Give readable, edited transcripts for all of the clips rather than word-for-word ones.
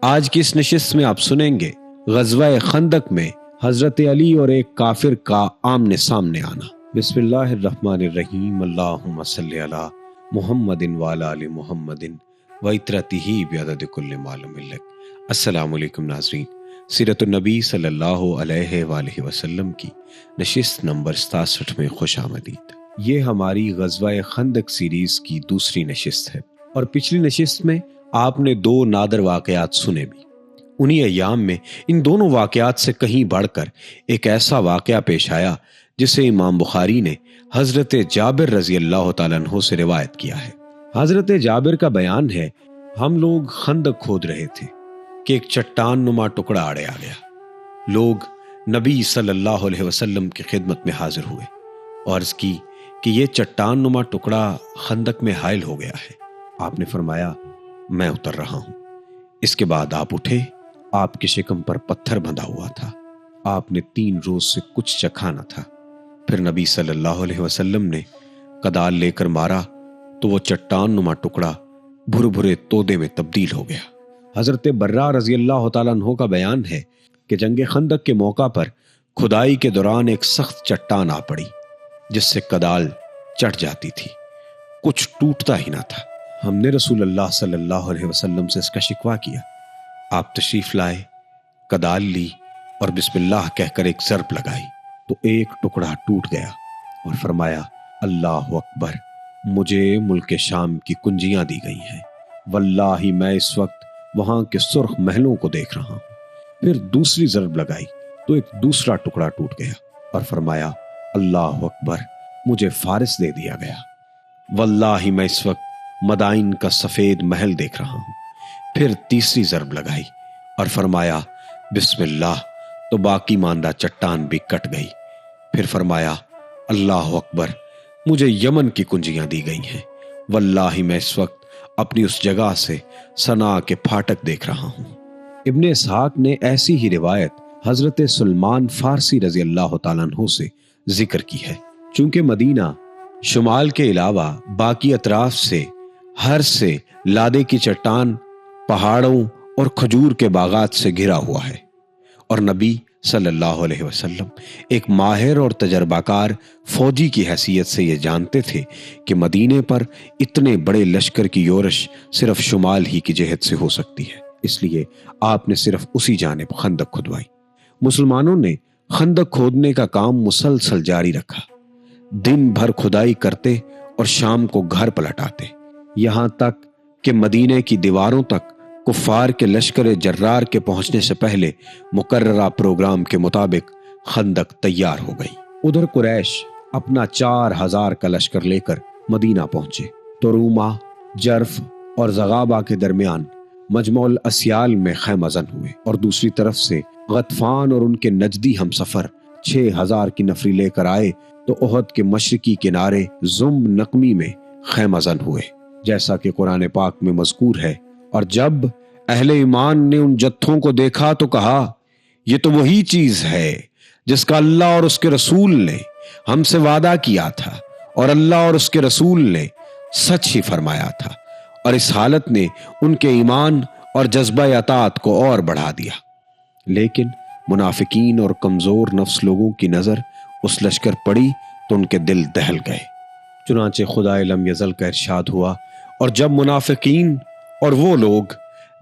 آج کی اس نشست میں آپ سنیں گے غزوہ خندق میں حضرت علی اور ایک کافر کا آمنے سامنے آنا۔ بسم اللہ الرحمن الرحیم، اللہم صلی علی محمد وعلی آل محمد وعترتہ بعدد کل ما لم یلق۔ السلام علیکم ناظرین، سیرت النبی صلی اللہ علیہ وآلہ وسلم کی نشست نمبر 67 میں خوش آمدید۔ یہ ہماری غزوہ خندق سیریز کی دوسری نشست ہے، اور پچھلی نشست میں آپ نے 2 نادر واقعات سنے بھی۔ انہی ایام میں ان دونوں واقعات سے کہیں بڑھ کر ایک ایسا واقعہ پیش آیا جسے امام بخاری نے حضرت جابر رضی اللہ تعالیٰ عنہ سے روایت کیا ہے۔ حضرت جابر کا بیان ہے، ہم لوگ خندق کھود رہے تھے کہ ایک چٹان نما ٹکڑا آڑے آ گیا۔ لوگ نبی صلی اللہ علیہ وسلم کی خدمت میں حاضر ہوئے اور عرض کی کہ یہ چٹان نما ٹکڑا خندق میں حائل ہو گیا ہے۔ آپ نے فرمایا، میں اتر رہا ہوں۔ اس کے بعد آپ اٹھے، آپ کے شکم پر پتھر بندھا ہوا تھا، آپ نے 3 روز سے کچھ چکھا نہ تھا۔ پھر نبی صلی اللہ علیہ وسلم نے کدال لے کر مارا تو وہ چٹان نما ٹکڑا بھر بھرے تودے میں تبدیل ہو گیا۔ حضرت برہ رضی اللہ تعالیٰ عنہ کا بیان ہے کہ جنگ خندق کے موقع پر کھدائی کے دوران ایک سخت چٹان آ پڑی جس سے کدال چٹ جاتی تھی، کچھ ٹوٹتا ہی نہ تھا۔ ہم نے رسول اللہ صلی اللہ علیہ وسلم سے اس کا شکوہ کیا۔ آپ تشریف لائے، کدال لی اور بسم اللہ کہہ کر ایک ضرب لگائی تو ایک ٹکڑا ٹوٹ گیا اور فرمایا، اللہ اکبر، مجھے ملک شام کی کنجیاں دی گئی ہیں، واللہ میں اس وقت وہاں کے سرخ محلوں کو دیکھ رہا ہوں۔ پھر دوسری ضرب لگائی تو ایک دوسرا ٹکڑا ٹوٹ گیا اور فرمایا، اللہ اکبر، مجھے فارس دے دیا گیا، واللہ میں اس وقت مدائن کا سفید محل دیکھ رہا ہوں۔ پھر تیسری ضرب لگائی اور فرمایا، بسم اللہ، تو باقی ماندہ چٹان بھی کٹ گئی۔ پھر فرمایا، اللہ اکبر، مجھے یمن کی کنجیاں دی گئی ہیں، واللہ میں اس وقت اپنی اس جگہ سے صنعاء کے پھاٹک دیکھ رہا ہوں۔ ابن اسحاق نے ایسی ہی روایت حضرت سلمان فارسی رضی اللہ تعالیٰ عنہ سے ذکر کی ہے۔ چونکہ مدینہ شمال کے علاوہ باقی اطراف سے ہر سے لادے کی چٹان، پہاڑوں اور کھجور کے باغات سے گھرا ہوا ہے، اور نبی صلی اللہ علیہ وسلم ایک ماہر اور تجربہ کار فوجی کی حیثیت سے یہ جانتے تھے کہ مدینے پر اتنے بڑے لشکر کی یورش صرف شمال ہی کی جہت سے ہو سکتی ہے، اس لیے آپ نے صرف اسی جانب خندق کھدوائی۔ مسلمانوں نے خندق کھودنے کا کام مسلسل جاری رکھا، دن بھر کھدائی کرتے اور شام کو گھر پلٹ آتے، یہاں تک کہ مدینے کی دیواروں تک کفار کے لشکر جرار کے پہنچنے سے پہلے مقررہ پروگرام کے مطابق خندق تیار ہو گئی۔ ادھر قریش اپنا 4000 کا لشکر لے کر مدینہ پہنچے تو روما، جرف اور زغابہ کے درمیان مجمع الاسیال میں خیمہ زن ہوئے، اور دوسری طرف سے غطفان اور ان کے نجدی ہمسفر 6000 کی نفری لے کر آئے تو احد کے مشرقی کنارے زمب نقمی میں خیمہ زن ہوئے، جیسا کہ قرآن پاک میں مذکور ہے، اور جب اہل ایمان نے ان جتھوں کو دیکھا تو کہا، یہ تو وہی چیز ہے جس کا اللہ اور اس کے رسول نے ہم سے وعدہ کیا تھا، اور اللہ اور اس کے رسول نے سچ ہی فرمایا تھا، اور اس حالت نے ان کے ایمان اور جذبہ اطاعت کو اور بڑھا دیا۔ لیکن منافقین اور کمزور نفس لوگوں کی نظر اس لشکر پڑی تو ان کے دل دہل گئے۔ چنانچہ خدائے لم یزل کا ارشاد ہوا، اور جب منافقین اور وہ لوگ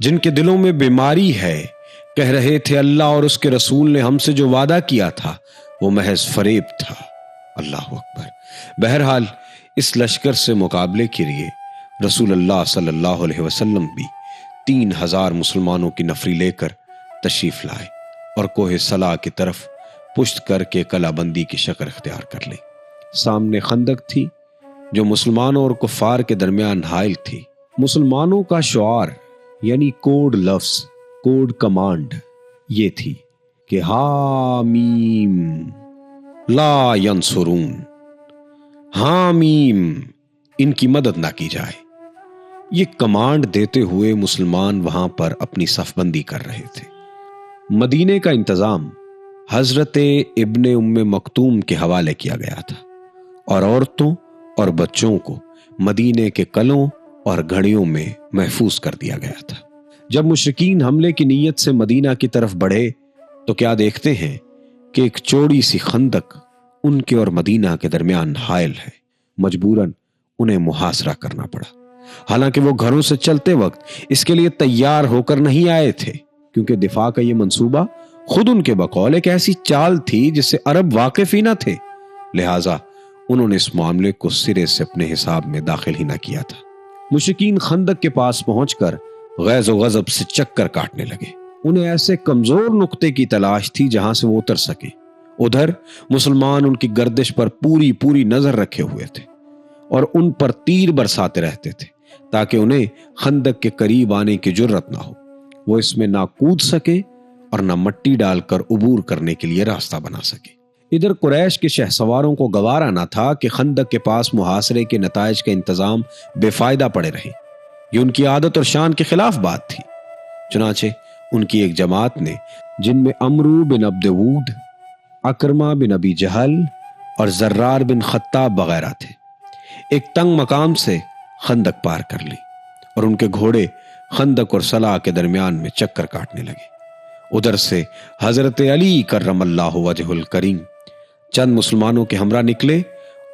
جن کے دلوں میں بیماری ہے کہہ رہے تھے اللہ اور اس کے رسول نے ہم سے جو وعدہ کیا تھا وہ محض فریب تھا، اللہ اکبر۔ بہرحال اس لشکر سے مقابلے کے لیے رسول اللہ صلی اللہ علیہ وسلم بھی 3000 مسلمانوں کی نفری لے کر تشریف لائے اور کوہ صلا کی طرف پشت کر کے کلا بندی کی شکل اختیار کر لی۔ سامنے خندق تھی جو مسلمانوں اور کفار کے درمیان حائل تھی۔ مسلمانوں کا شعار یعنی کوڈ لفظ، کوڈ کمانڈ یہ تھی کہ حامیم لا ینصرون، حامیم ان کی مدد نہ کی جائے۔ یہ کمانڈ دیتے ہوئے مسلمان وہاں پر اپنی صف بندی کر رہے تھے۔ مدینے کا انتظام حضرت ابن ام مکتوم کے حوالے کیا گیا تھا، اور عورتوں اور بچوں کو مدینے کے قلعوں اور گھڑیوں میں محفوظ کر دیا گیا تھا۔ جب مشرکین حملے کی نیت سے مدینہ کی طرف بڑھے تو کیا دیکھتے ہیں کہ ایک چوڑی سی خندق ان کے اور مدینہ کے درمیان حائل ہے۔ مجبوراً انہیں محاصرہ کرنا پڑا، حالانکہ وہ گھروں سے چلتے وقت اس کے لیے تیار ہو کر نہیں آئے تھے، کیونکہ دفاع کا یہ منصوبہ خود ان کے بقول ایک ایسی چال تھی جس سے عرب واقف ہی نہ تھے، لہٰذا انہوں نے اس معاملے کو سرے سے اپنے حساب میں داخل ہی نہ کیا تھا۔ مشرکین خندق کے پاس پہنچ کر غیظ و غضب سے چکر کاٹنے لگے۔ انہیں ایسے کمزور نقطے کی تلاش تھی جہاں سے وہ اتر سکے۔ ادھر مسلمان ان کی گردش پر پوری نظر رکھے ہوئے تھے اور ان پر تیر برساتے رہتے تھے تاکہ انہیں خندق کے قریب آنے کی جرت نہ ہو، وہ اس میں نہ کود سکے اور نہ مٹی ڈال کر عبور کرنے کے لیے راستہ بنا سکے۔ ادھر قریش کے شہسواروں کو گوارا نہ تھا کہ خندق کے پاس محاصرے کے نتائج کا انتظام بے فائدہ پڑے رہے، یہ ان کی عادت اور شان کے خلاف بات تھی۔ چنانچہ ان کی ایک جماعت نے، جن میں عمرو بن عبد ود، اکرمہ بن ابی جہل اور زرار بن خطاب وغیرہ تھے، ایک تنگ مقام سے خندق پار کر لی اور ان کے گھوڑے خندق اور صلاح کے درمیان میں چکر کاٹنے لگے۔ ادھر سے حضرت علی کرم اللہ وجہ الکریم چند مسلمانوں کے ہمراہ نکلے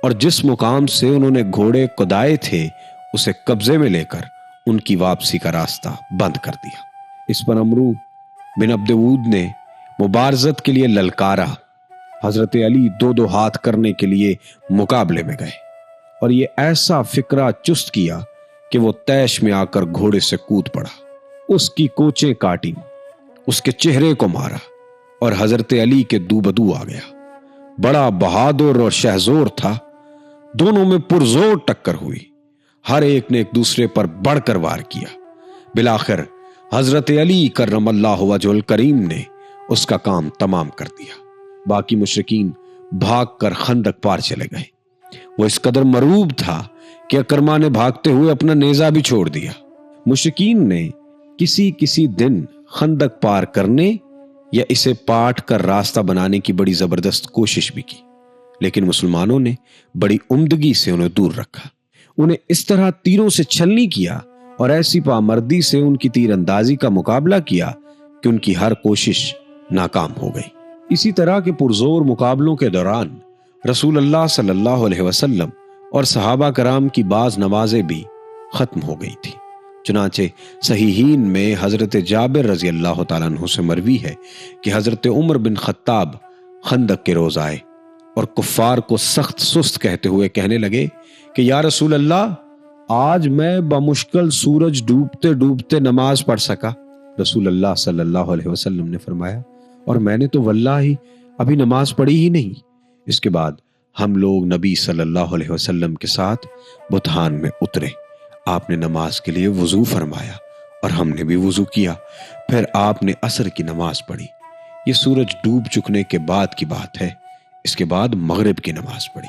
اور جس مقام سے انہوں نے گھوڑے کدائے تھے اسے قبضے میں لے کر ان کی واپسی کا راستہ بند کر دیا۔ اس پر عمرو بن عبد ود نے مبارزت کے لیے للکارا۔ حضرت علی دو ہاتھ کرنے کے لیے مقابلے میں گئے اور یہ ایسا فکرہ چست کیا کہ وہ تیش میں آ کر گھوڑے سے کود پڑا، اس کی کوچیں کاٹی، اس کے چہرے کو مارا اور حضرت علی کے دو بدو آ گیا۔ بڑا بہادر اور شہزور تھا، دونوں میں پرزور ٹکر ہوئی، ہر ایک نے ایک دوسرے پر بڑھ کر وار کیا۔ بالآخر حضرت علی کرم اللہ وجہ الکریم نے اس کا کام تمام کر دیا۔ باقی مشرکین بھاگ کر خندق پار چلے گئے۔ وہ اس قدر مرعوب تھا کہ اکرمہ نے بھاگتے ہوئے اپنا نیزہ بھی چھوڑ دیا۔ مشرکین نے کسی دن خندق پار کرنے یا اسے پاٹ کر راستہ بنانے کی بڑی زبردست کوشش بھی کی، لیکن مسلمانوں نے بڑی عمدگی سے انہیں دور رکھا، انہیں اس طرح تیروں سے چھلنی کیا اور ایسی پامردی سے ان کی تیر اندازی کا مقابلہ کیا کہ ان کی ہر کوشش ناکام ہو گئی۔ اسی طرح کے پرزور مقابلوں کے دوران رسول اللہ صلی اللہ علیہ وسلم اور صحابہ کرام کی بعض نمازیں بھی ختم ہو گئی تھی۔ چنانچہ صحیحین میں حضرت جابر رضی اللہ تعالیٰ عنہ سے مروی ہے کہ حضرت عمر بن خطاب خندق کے روز آئے اور کفار کو سخت سست کہتے ہوئے کہنے لگے کہ یا رسول اللہ، آج میں بمشکل سورج ڈوبتے ڈوبتے نماز پڑھ سکا۔ رسول اللہ صلی اللہ علیہ وسلم نے فرمایا، اور میں نے تو واللہ ابھی نماز پڑھی ہی نہیں۔ اس کے بعد ہم لوگ نبی صلی اللہ علیہ وسلم کے ساتھ بطحان میں اترے، آپ نے نماز کے لیے وضو فرمایا اور ہم نے بھی وضو کیا، پھر آپ نے عصر کی نماز پڑھی۔ یہ سورج ڈوب چکنے کے بعد کی بات ہے۔ اس کے بعد مغرب کی نماز پڑھی۔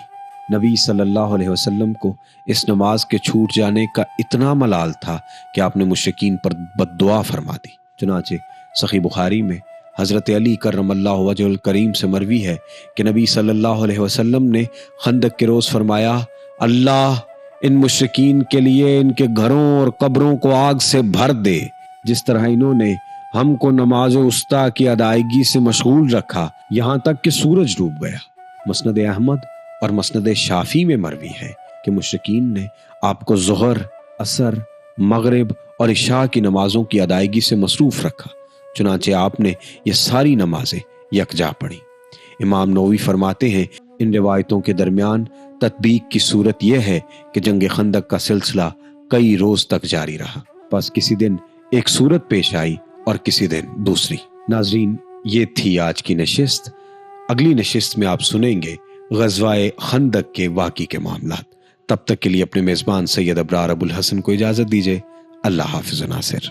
نبی صلی اللہ علیہ وسلم کو اس نماز کے چھوٹ جانے کا اتنا ملال تھا کہ آپ نے مشرکین پر بد دعا فرما دی۔ چنانچہ صحیح بخاری میں حضرت علی کرم اللہ وجہ الکریم سے مروی ہے کہ نبی صلی اللہ علیہ وسلم نے خندق کے روز فرمایا، اللہ ان مشرکین کے لیے ان کے گھروں اور قبروں کو آگ سے بھر دے، جس طرح انہوں نے ہم کو نماز وسطیٰ کی ادائیگی سے مشغول رکھا یہاں تک کہ سورج ڈوب گیا۔ مسند احمد اور مسند شافعی میں مروی ہے کہ مشرکین نے آپ کو ظہر، عصر، مغرب اور عشاء کی نمازوں کی ادائیگی سے مصروف رکھا، چنانچہ آپ نے یہ ساری نمازیں یکجا پڑھی۔ امام نووی فرماتے ہیں، ان روایتوں کے درمیان تطبیق کی صورت یہ ہے کہ جنگ خندق کا سلسلہ کئی روز تک جاری رہا، پس کسی دن ایک صورت پیش آئی اور کسی دن دوسری۔ ناظرین، یہ تھی آج کی نشست۔ اگلی نشست میں آپ سنیں گے غزوہ خندق کے واقعے کے معاملات۔ تب تک کے لیے اپنے میزبان سید ابرار ابو الحسن کو اجازت دیجیے۔ اللہ حافظ و ناصر۔